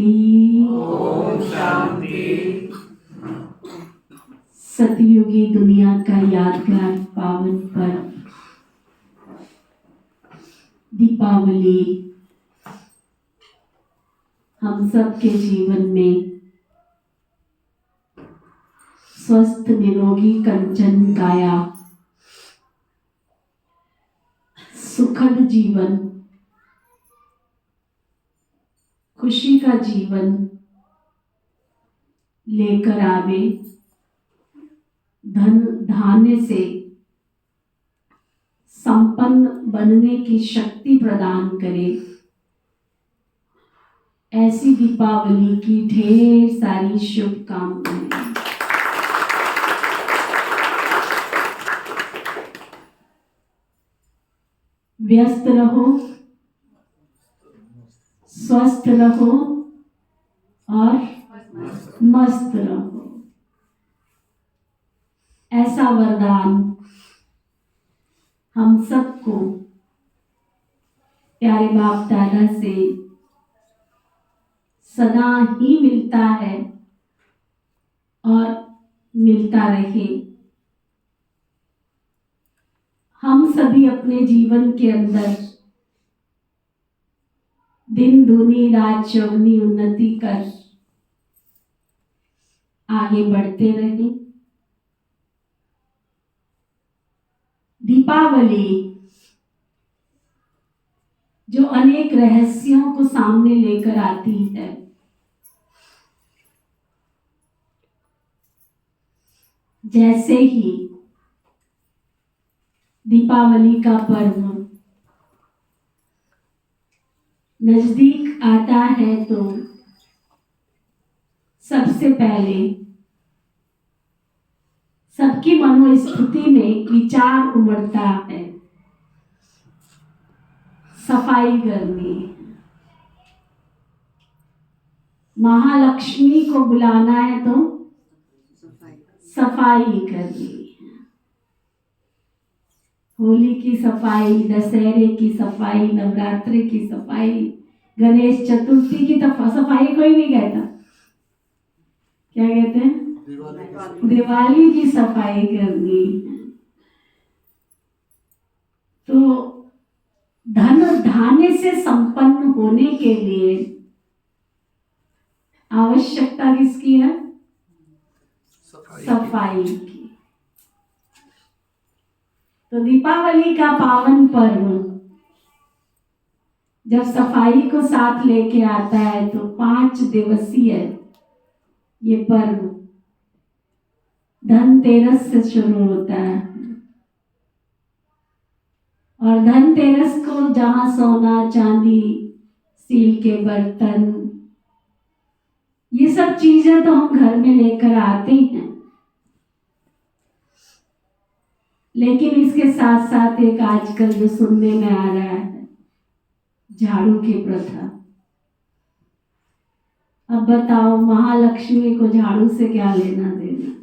ओम शांति। सतयुगी दुनिया का यादगार पावन पर्व दीपावली हम सब के जीवन में स्वस्थ निरोगी कंचन काया, सुखद जीवन, खुशी का जीवन लेकर आवे, धन धान्य से संपन्न बनने की शक्ति प्रदान करे, ऐसी दीपावली की ढेर सारी शुभकामनाएं। व्यस्त रहो, स्वस्थ रहो और मस्त रहो, ऐसा वरदान हम सबको प्यारे बाप दादा से सदा ही मिलता है और मिलता रहे। हम सभी अपने जीवन के अंदर दिन दूनी रात चौगुनी उन्नति कर आगे बढ़ते रहे। दीपावली जो अनेक रहस्यों को सामने लेकर आती है, जैसे ही दीपावली का पर्व नजदीक आता है तो सबसे पहले सबकी मनोस्थिति में विचार उमड़ता है सफाई करनी, महालक्ष्मी को बुलाना है तो सफाई करनी, होली की सफाई, दशहरे की सफाई, नवरात्रि की सफाई, गणेश चतुर्थी की सफाई कोई नहीं कहता, क्या कहते हैं? दिवाली की सफाई करनी। तो धन धान्य से संपन्न होने के लिए आवश्यकता किसकी है? सफाई की। तो दीपावली का पावन पर्व जब सफाई को साथ लेके आता है तो 5 दिवसीय ये पर्व धनतेरस से शुरू होता है और धनतेरस को जहां सोना चांदी, स्टील के बर्तन, ये सब चीजें तो हम घर में लेकर आते हैं, लेकिन इसके साथ साथ एक आजकल जो सुनने में आ रहा है झाड़ू की प्रथा। अब बताओ महालक्ष्मी को झाड़ू से क्या लेना देना?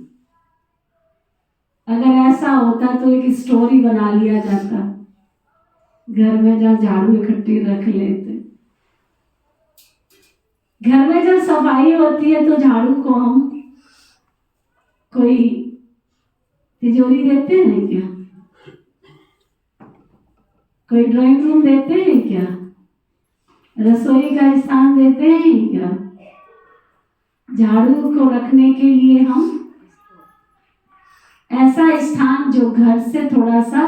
अगर ऐसा होता तो एक स्टोरी बना लिया जाता, घर में जहाँ झाड़ू इकट्ठी रख लेते। घर में जब सफाई होती है तो झाड़ू को हम कोई तिजोरी देते हैं क्या? कोई ड्राइंग रूम देते हैं क्या? रसोई का स्थान देते हैं क्या? झाड़ू को रखने के लिए हम ऐसा स्थान जो घर से थोड़ा सा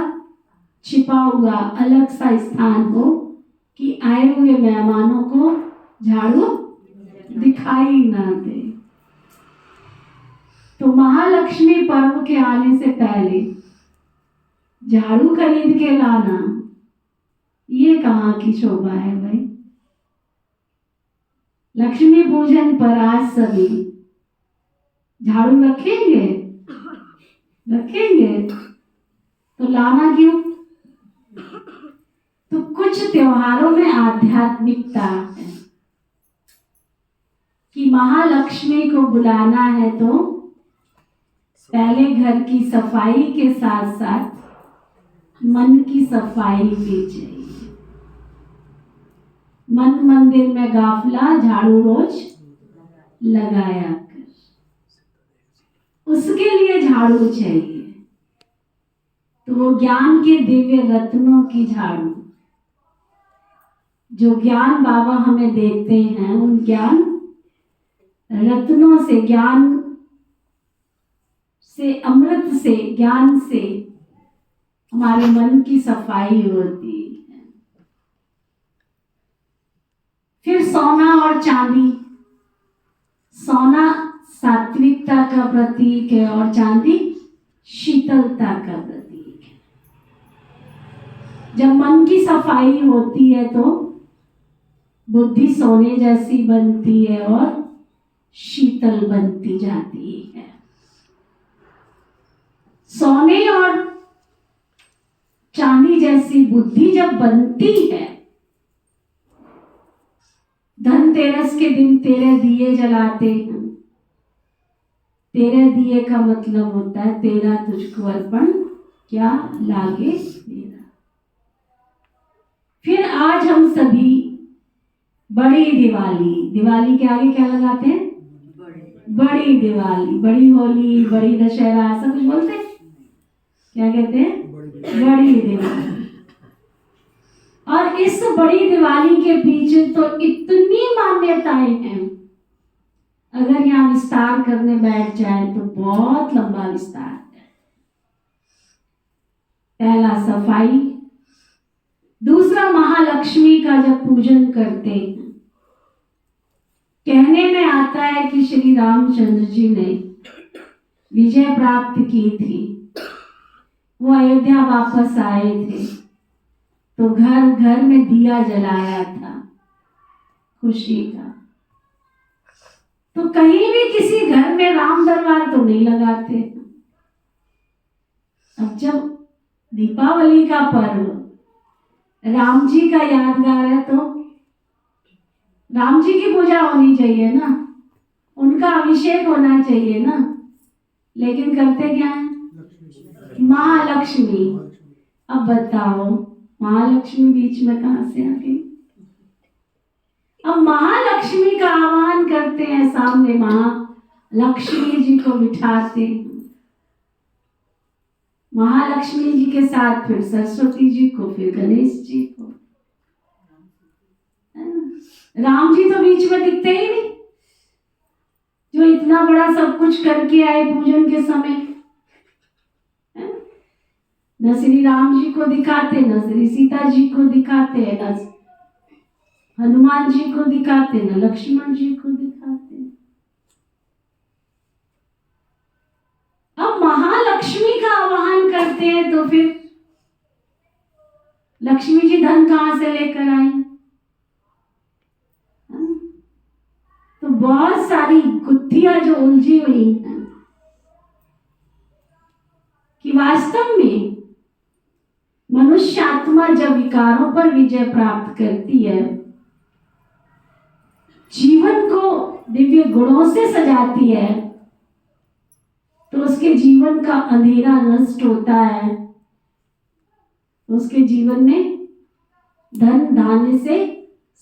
छिपा हुआ अलग सा स्थान हो कि आए हुए मेहमानों को झाड़ू दिखाई ना दे। तो महालक्ष्मी पर्व के आने से पहले झाड़ू खरीद के लाना, ये कहाँ की शोभा है भाई? लक्ष्मी पूजन पर आज सभी झाड़ू रखेंगे तो लाना क्यों? तो कुछ त्योहारों में आध्यात्मिकता है कि महालक्ष्मी को बुलाना है तो पहले घर की सफाई के साथ साथ मन की सफाई भी चाहिए। मन मंदिर में गाफला, झाड़ू रोज लगाया कर। उसके लिए झाड़ू चाहिए, तो वो ज्ञान के दिव्य रत्नों की झाड़ू, जो ज्ञान बाबा हमें देते हैं, उन ज्ञान रत्नों से, ज्ञान से, अमृत से, ज्ञान से हमारे मन की सफाई होती है। फिर सोना और चांदी। सोना सात्विकता का प्रतीक है और चांदी शीतलता का प्रतीक है। जब मन की सफाई होती है तो बुद्धि सोने जैसी बनती है और शीतल बनती जाती है। सोने और चांदी जैसी बुद्धि जब बनती है, धनतेरस के दिन 13 दिए जलाते हैं। 13 दिए का मतलब होता है 13 तुझको अर्पण, क्या लागे मेरा। फिर आज हम सभी बड़ी दिवाली, दिवाली के आगे क्या लगाते हैं? बड़ी दिवाली, बड़ी होली, बड़ी दशहरा, ऐसा कुछ बोलते हैं? क्या कहते हैं? बड़ी दिवाली। और इस बड़ी दिवाली के पीछे तो इतनी मान्यताएं हैं, अगर यहाँ विस्तार करने बैठ जाए तो बहुत लंबा विस्तार है। पहला सफाई, दूसरा महालक्ष्मी का जब पूजन करते हैं। कहने में आता है कि श्री रामचंद्र जी ने विजय प्राप्त की थी, वो अयोध्या वापस आए थे, तो घर घर में दिया जलाया था खुशी का। तो कहीं भी किसी घर में राम दरबार तो नहीं लगाते। अब जब दीपावली का पर्व राम जी का यादगार है, तो राम जी की पूजा होनी चाहिए ना, उनका अभिषेक होना चाहिए ना, लेकिन करते क्या है? महालक्ष्मी। अब बताओ महालक्ष्मी बीच में कहां से आ गई? अब महालक्ष्मी का आह्वान करते हैं, सामने महालक्ष्मी जी को बिठाते हैं। महालक्ष्मी जी के साथ फिर सरस्वती जी को, फिर गणेश जी को। राम जी तो बीच में दिखते ही नहीं, जो इतना बड़ा सब कुछ करके आए पूजन के समय। न श्री राम जी को दिखाते, न श्री सीता जी को दिखाते, न हनुमान जी को दिखाते, न लक्ष्मण जी को दिखाते। अब महालक्ष्मी का आह्वान करते हैं, तो फिर लक्ष्मी जी धन कहां से लेकर आई? तो बहुत सारी गुत्थियां जो उलझी हुई हैं, कि वास्तव में मनुष्य आत्मा जब विकारों पर विजय प्राप्त करती है, जीवन को दिव्य गुणों से सजाती है, तो उसके जीवन का अंधेरा नष्ट होता है, उसके जीवन में धन धान्य से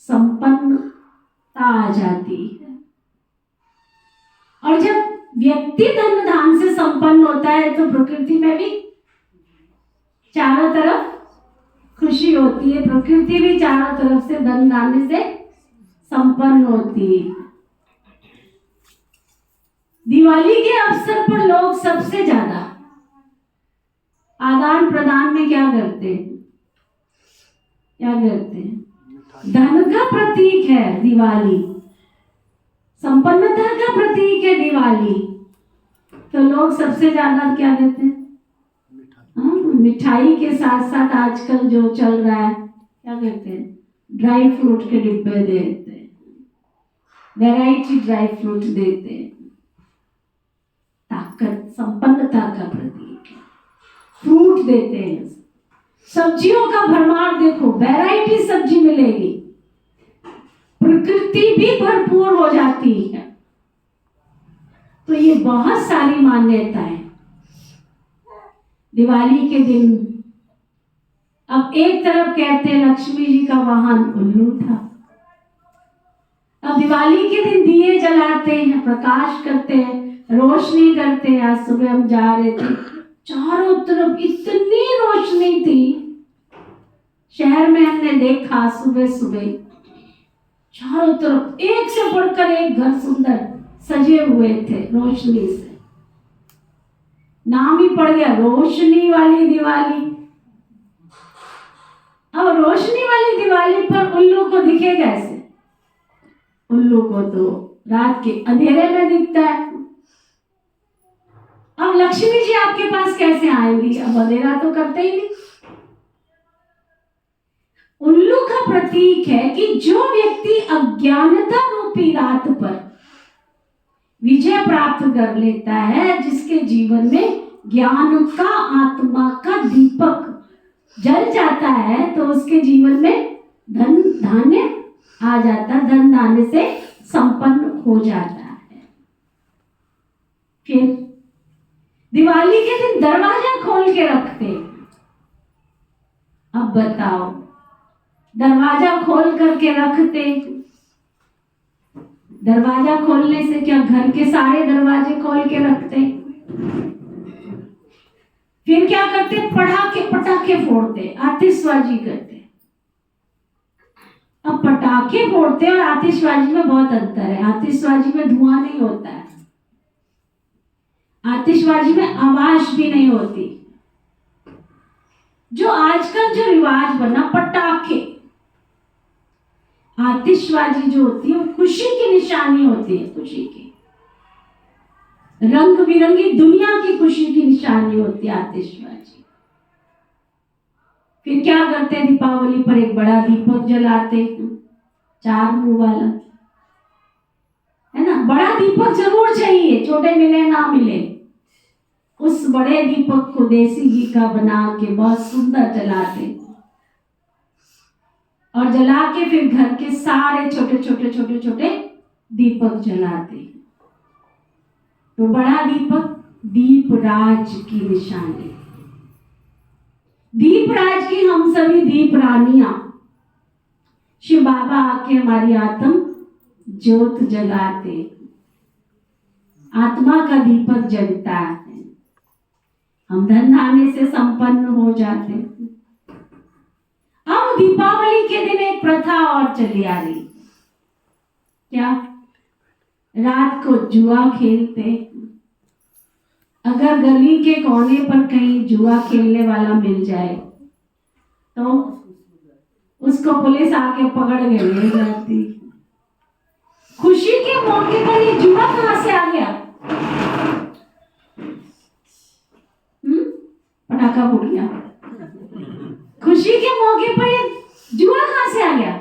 संपन्नता आ जाती है। और जब व्यक्ति धन धान्य से संपन्न होता है, तो प्रकृति में भी चारों तरफ खुशी होती है, प्रकृति भी चारों तरफ से धन धान्य से संपन्न होती है। दिवाली के अवसर पर लोग सबसे ज्यादा आदान प्रदान में क्या करते हैं? क्या करते हैं? धन का प्रतीक है दिवाली, संपन्नता का प्रतीक है दिवाली, तो लोग सबसे ज्यादा क्या देते हैं? मिठाई के साथ साथ आजकल जो चल रहा है, क्या कहते हैं? ड्राई फ्रूट के डिब्बे देते हैं, वैरायटी ड्राई फ्रूट देते हैं। ताकत, संपन्नता का प्रतीक है। फ्रूट देते हैं, सब्जियों का भरमार देखो, वैरायटी सब्जी मिलेगी, प्रकृति भी भरपूर हो जाती है। तो ये बहुत सारी मान्यताएं दिवाली के दिन। अब एक तरफ कहते हैं लक्ष्मी जी का वाहन उल्लू था, दिवाली के दिन दिए जलाते हैं, प्रकाश करते हैं, रोशनी करते हैं। आज सुबह हम जा रहे थे, चारों तरफ इतनी रोशनी थी। शहर में हमने देखा सुबह सुबह चारों तरफ एक से बढ़कर एक घर सुंदर सजे हुए थे रोशनी से। नाम ही पड़ गया रोशनी वाली दिवाली। अब रोशनी वाली दिवाली पर उल्लू को दिखे कैसे? उल्लू को तो रात के अंधेरे में दिखता है। अब लक्ष्मी जी आपके पास कैसे आएंगी? अब अंधेरा तो करते ही नहीं। उल्लू का प्रतीक है कि जो व्यक्ति अज्ञानता रूपी रात पर विजय प्राप्त कर लेता है, जिसके जीवन में ज्ञान का आत्मा का दीपक जल जाता है, तो उसके जीवन में धन धान्य आ जाता, धन धान्य से संपन्न हो जाता है। फिर दिवाली के दिन दरवाजा खोल के रखते। अब बताओ, दरवाजा खोल करके रखते, दरवाजा खोलने से क्या घर के सारे दरवाजे खोल के रखते? फिर क्या करते? पटाखे फोड़ते, आतिशबाजी करते। अब पटाखे फोड़ते और आतिशबाजी में बहुत अंतर है। आतिशबाजी में धुआं नहीं होता है, आतिशबाजी में आवाज भी नहीं होती। जो आजकल जो रिवाज बना, पटाखे, आतिशबाजी जो होती है वो खुशी की निशानी होती है, खुशी की, रंग बिरंगी दुनिया की खुशी की निशानी होती है आतिशबाजी। फिर क्या करते हैं? दीपावली पर एक बड़ा दीपक जलाते हैं, 4 मुंह वाला, है ना। बड़ा दीपक जरूर चाहिए, छोटे मिले ना मिले। उस बड़े दीपक को देसी घी का बना के बहुत सुंदर जलाते हैं, और जला के फिर घर के सारे छोटे छोटे दीपक जलाते हैं। तो बड़ा दीपक दीपराज की निशानी, दीपराज की हम सभी दीप रानियां। शिव बाबा आके हमारी आत्म ज्योत जलाते, आत्मा का दीपक जलता है, हम धन धान्य से संपन्न हो जाते। अब दीपावली के दिन एक प्रथा और चली आ रही। क्या? रात को जुआ खेलते। अगर गली के कोने पर कहीं जुआ खेलने वाला मिल जाए तो उसको पुलिस आके पकड़ के ले जाती। खुशी के मौके पर ये जुआ कहां से आ गया? पटाखा फूट गया। खुशी के मौके पर ये जुआ कहां से आ गया?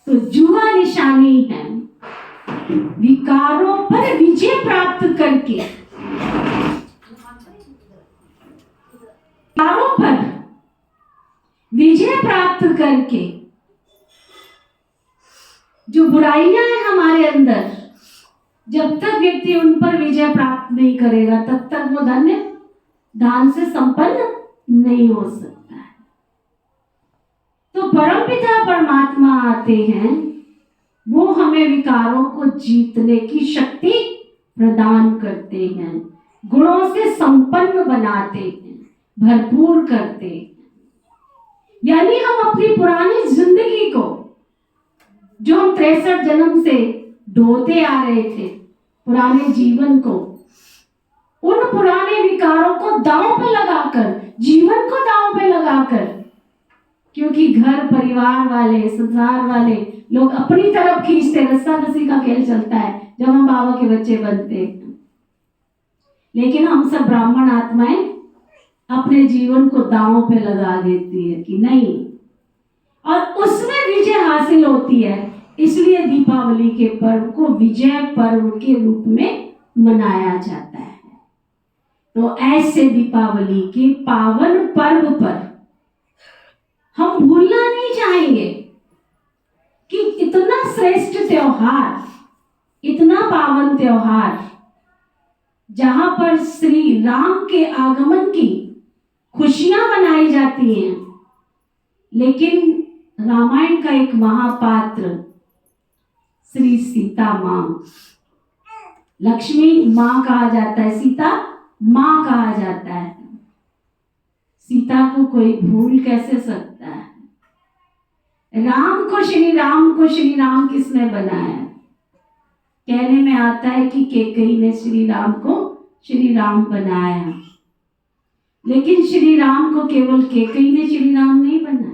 तो जुआ निशानी है विकारों पर विजय प्राप्त करके, विकारों पर विजय प्राप्त करके, जो बुराइयां हैं हमारे अंदर, जब तक व्यक्ति उन पर विजय प्राप्त नहीं करेगा तब तक वो धन्य दान से संपन्न नहीं हो सकता है। तो परमपिता परमात्मा आते हैं, वो हमें विकारों को जीतने की शक्ति प्रदान करते हैं, गुणों से संपन्न बनाते हैं, भरपूर करते हैं। यानी हम अपनी पुरानी जिंदगी को, जो हम 63 जन्म से ढोते आ रहे थे, पुराने जीवन को, उन पुराने विकारों को दांव पे लगाकर, जीवन को दांव पे लगाकर, क्योंकि घर परिवार वाले, संसार वाले लोग अपनी तरफ खींचते, रस्साकसी का खेल चलता है जब हम बाबा के बच्चे बनते हैं। लेकिन हम सब ब्राह्मण आत्माएं अपने जीवन को दांव पे लगा देती है कि नहीं, और उसमें विजय हासिल होती है। इसलिए दीपावली के पर्व को विजय पर्व के रूप में मनाया जाता है। तो ऐसे दीपावली के पावन पर्व पर हम भूलना नहीं चाहेंगे कि इतना श्रेष्ठ त्योहार, इतना पावन त्योहार, जहां पर श्री राम के आगमन की खुशियां मनाई जाती हैं, लेकिन रामायण का एक महापात्र श्री सीता माँ। लक्ष्मी माँ कहा जाता है, सीता माँ कहा जाता है। सीता को कोई भूल कैसे सकता है? राम को श्री राम किसने बनाया? कहने में आता है कि कैकेयी ने श्री राम को श्री राम बनाया, लेकिन श्री राम को केवल कैकेयी ने श्री राम नहीं बनाया।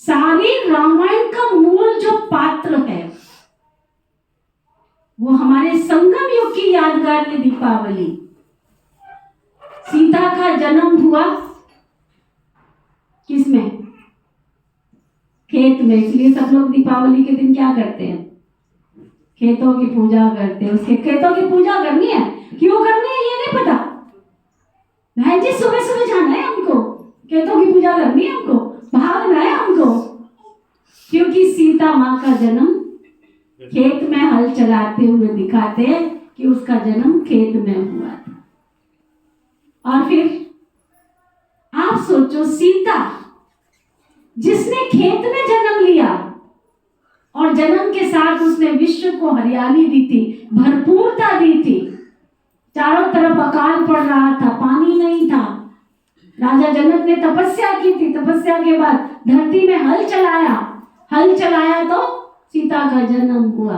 सारी रामायण का मूल जो पात्र है वो हमारे संगम युग की यादगार है दीपावली। सीता का जन्म हुआ किसमें? खेत में। इसलिए सब लोग दीपावली के दिन क्या करते हैं? खेतों की पूजा करते हैं। उसके खेतों की पूजा करनी है, क्यों करनी है ये नहीं पता। बहन जी सुबह सुबह जाना है हमको, खेतों की पूजा करनी है हमको, भागना है हमको, क्योंकि सीता माँ का जन्म खेत में हल चलाते हुए दिखाते हैं कि उसका जन्म खेत में हुआ था। और फिर आप सोचो, सीता जिसने खेत में जन्म लिया और जन्म के साथ उसने विश्व को हरियाली दी थी, भरपूरता दी थी। चारों तरफ अकाल पड़ रहा था, पानी नहीं था। राजा जनक ने तपस्या की थी, तपस्या के बाद धरती में हल चलाया तो सीता का जन्म हुआ।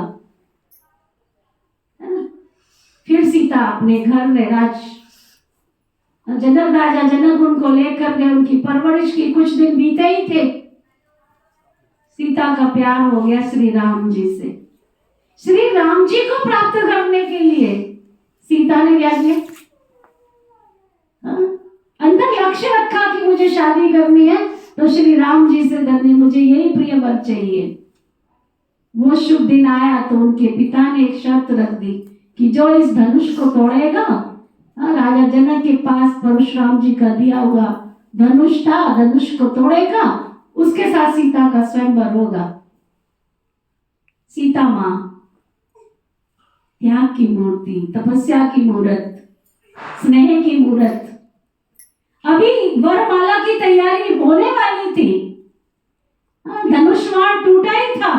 फिर सीता अपने घर में राजा जनक उनको लेकर गए, उनकी परवरिश की। कुछ दिन बीते ही थे, सीता का प्यार हो गया श्री राम जी से। श्री राम जी को प्राप्त करने के लिए सीता ने क्या किया? अंदर लक्ष्य रखा कि मुझे शादी करनी है तो श्री राम जी से करनी, मुझे यही प्रिय वर चाहिए। वो शुभ दिन आया तो उनके पिता ने एक शर्त रख दी कि जो इस धनुष को तोड़ेगा, राजा जनक के पास परशुराम जी का दिया हुआ धनुष था, धनुष को तोड़ेगा, उसके साथ सीता का स्वयंवर होगा। सीता माँ त्याग की मूर्ति, तपस्या की मूर्त, स्नेह की मूर्त। अभी वरमाला की तैयारी होने वाली थी, धनुष्वाण टूटा ही था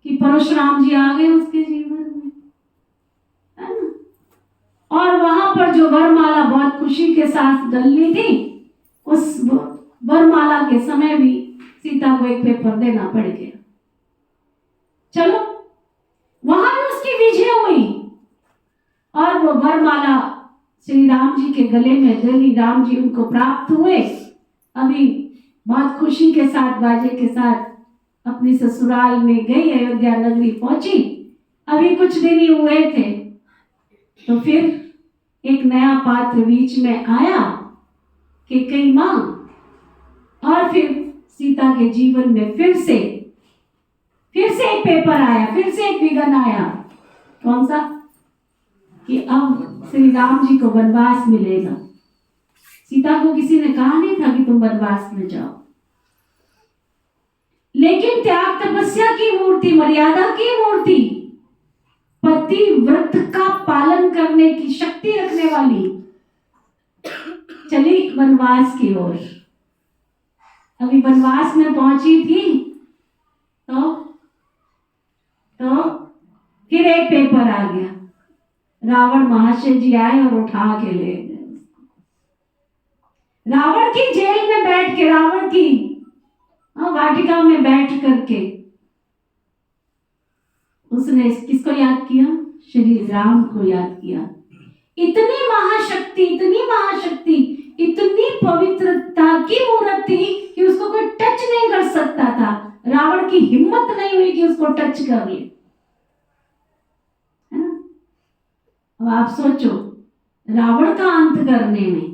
कि परशुराम जी आ गए उसके जीवन में, है ना? और वहां पर जो वरमाला बहुत खुशी के साथ डलनी थी, उस वरमाला के समय भी सीता को एक पेपर देना पड़ गया। चलो, वहां भी उसकी विजय हुई और वो वरमाला श्री राम जी के गले में डली। राम जी उनको प्राप्त हुए। अभी बहुत खुशी के साथ, बाजे के साथ अपनी ससुराल में गई, अयोध्या नगरी पहुंची। अभी कुछ दिन ही हुए थे तो फिर एक नया पात्र बीच में आया, कैकेयी माँ। और फिर सीता के जीवन में फिर से एक पेपर आया, फिर से एक विघ्न आया। कौन सा? कि अब श्री राम जी को वनवास मिलेगा। सीता को किसी ने कहा नहीं था कि तुम वनवास में जाओ, लेकिन त्याग तपस्या की मूर्ति, मर्यादा की मूर्ति, पति व्रत का पालन करने की शक्ति रखने वाली चली वनवास की ओर। अभी वनवास में पहुंची थी तो फिर एक पेपर आ गया। रावण महाशय जी आए और उठा के ले गए। रावण की जेल में बैठ के, रावण की वाटिका में बैठ करके उसने किसको याद किया? श्री राम को याद किया। इतनी महाशक्ति, इतनी महाशक्ति, इतनी पवित्रता की मूर्त थी कि उसको कोई टच नहीं कर सकता था। रावण की हिम्मत नहीं हुई कि उसको टच कर ले, है ना? अब आप सोचो, रावण का अंत करने में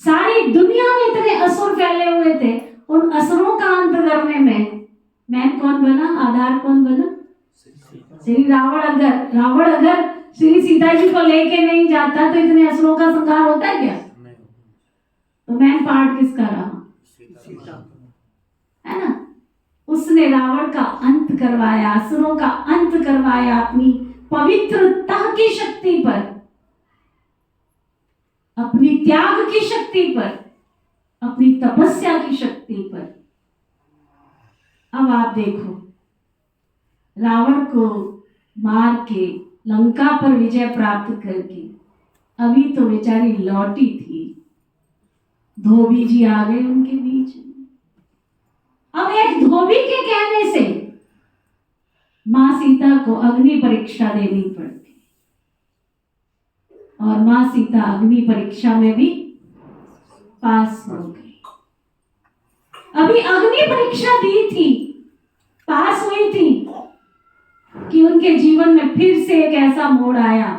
सारी दुनिया में इतने असुर फैले हुए थे, उन असुरों का अंत करने में मैन कौन बना? आधार कौन बना? श्री रावण। अगर श्री सीता जी को लेके नहीं जाता तो इतने असुरों का संहार होता है क्या? तो मैन पार्ट किसका रहा? है ना? उसने रावण का अंत करवाया, असुरों का अंत करवाया अपनी पवित्रता की शक्ति पर, अपनी त्याग की शक्ति पर, अपनी तपस्या की शक्ति पर। अब आप देखो, रावण को मार के लंका पर विजय प्राप्त करके अभी तो बेचारी लौटी थी, धोबी जी आ गए उनके बीच में। अब एक धोबी के कहने से मां सीता को अग्नि परीक्षा देनी पड़ती और मां सीता अग्नि परीक्षा में भी पास हो गई। अभी अग्नि परीक्षा दी थी, पास हुई थी कि उनके जीवन में फिर से एक ऐसा मोड़ आया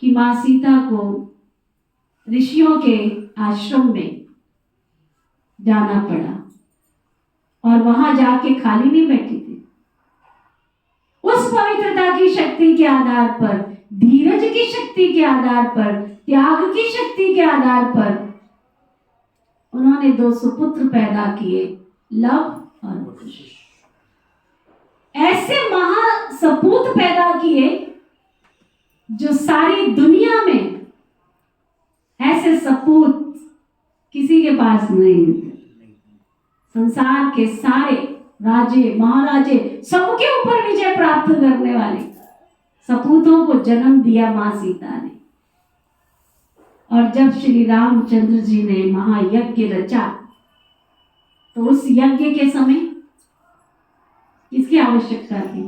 कि मां सीता को ऋषियों के आश्रम में जाना पड़ा और वहां जाके खाली नहीं बैठी थी। उस पवित्रता की शक्ति के आधार पर, धीरज की शक्ति के आधार पर, त्याग की शक्ति के आधार पर उन्होंने 2 सुपुत्र पैदा किए, लव और कुश। ऐसे महासपूत पैदा किए जो सारी दुनिया में ऐसे सपूत किसी के पास नहीं थे। संसार के सारे राजे महाराजे सबके ऊपर विजय प्राप्त करने वाले सपूतों को जन्म दिया मां सीता ने। और जब श्री रामचंद्र जी ने महायज्ञ रचा तो उस यज्ञ के समय किसकी आवश्यकता थी?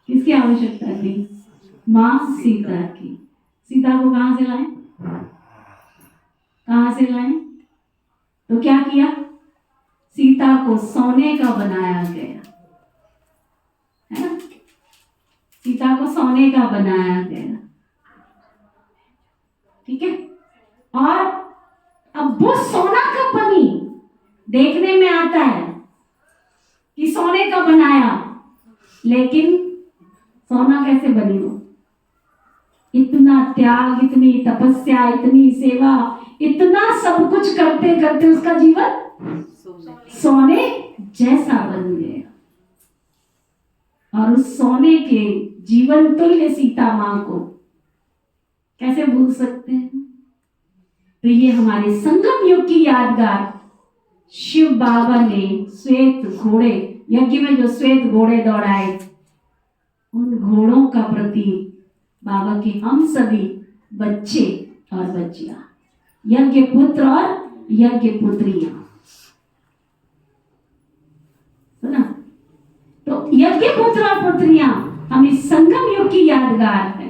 किसकी आवश्यकता थी? मां सीता की। सीता को कहां से लाए? कहां से लाए? तो क्या किया? सीता को सोने का बनाया गया, है ना? सीता को सोने का बनाया गया, ठीक है। और अब वो सोना कब बनी? देखने में आता है कि सोने का बनाया, लेकिन सोना कैसे बनी? वो इतना त्याग, इतनी तपस्या, इतनी सेवा, इतना सब कुछ करते करते उसका जीवन सोने जैसा बन गया। और उस सोने के जीवन तुल्य सीता मां को कैसे भूल सकते हैं? तो ये हमारे संगम युग की यादगार शिव बाबा ने श्वेत घोड़े, यज्ञ में जो श्वेत घोड़े दौड़ाए, उन घोड़ों का प्रतीक बाबा के हम सभी बच्चे और बच्चियां, यज्ञ पुत्र और यज्ञ पुत्रियां। सुना? तो यज्ञ पुत्र और पुत्रियां हम इस संगम युग की यादगार है।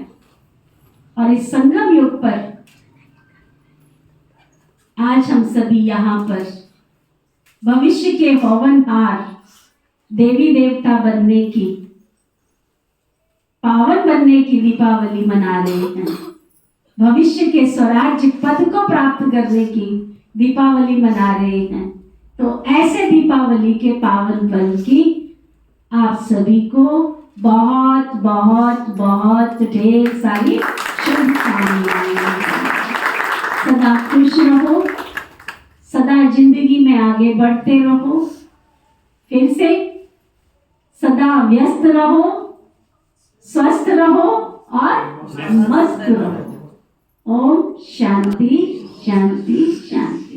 और इस संगम युग पर आज हम सभी यहाँ पर भविष्य के पवनहार, देवी देवता बनने की, पावन बनने की दीपावली मना रहे हैं। भविष्य के स्वराज्य पद को प्राप्त करने की दीपावली मना रहे हैं। तो ऐसे दीपावली के पावन पल की आप सभी को बहुत बहुत बहुत ढेर सारी शुभकामनाएं। सदा खुश रहो, सदा जिंदगी में आगे बढ़ते रहो, फिर से सदा व्यस्त रहो, स्वस्थ रहो और मस्त रहो। ओम शांति शांति शांति।